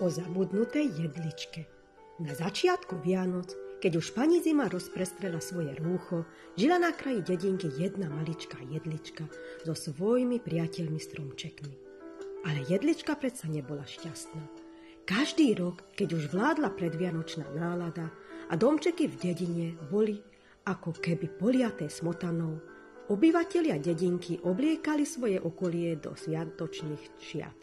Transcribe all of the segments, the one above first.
O zabudnutej jedličke. Na začiatku Vianoc, keď už pani Zima rozprestrela svoje rúcho, žila na kraji dedinky jedna maličká jedlička so svojimi priateľmi stromčekmi. Ale jedlička predsa nebola šťastná. Každý rok, keď už vládla predvianočná nálada a domčeky v dedine boli ako keby poliaté smotanou, obyvatelia dedinky obliekali svoje okolie do sviatočných šiat.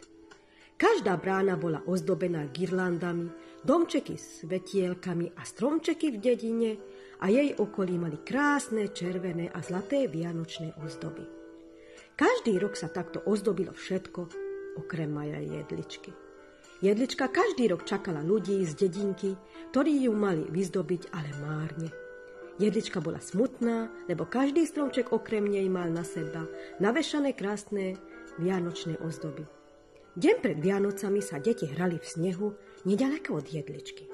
Každá brána bola ozdobená girlandami, domčeky s svetielkami a stromčeky v dedine a jej okolí mali krásne červené a zlaté vianočné ozdoby. Každý rok sa takto ozdobilo všetko, okrem malej jedličky. Jedlička každý rok čakala ľudí z dedinky, ktorí ju mali vyzdobiť, ale márne. Jedlička bola smutná, lebo každý stromček okrem nej mal na seba navešané krásne vianočné ozdoby. Deň pred Vianocami sa deti hrali v snehu neďaleko od jedličky.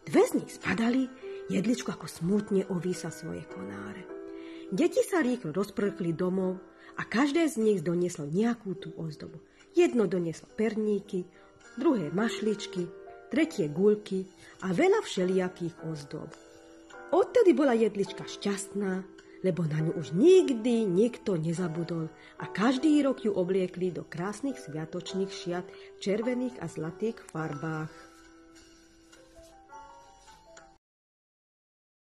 Dve z nich spadali, jedličku ako smutne ovísa svoje konáre. Deti sa rýchlo rozprchli domov a každé z nich donieslo nejakú tú ozdobu. Jedno donieslo perníky, druhé mašličky, tretie guľky a veľa všelijakých ozdob. Odtedy bola jedlička šťastná, lebo na ňu už nikdy nikto nezabudol a každý rok ju obliekli do krásnych sviatočných šiat v červených a zlatých farbách.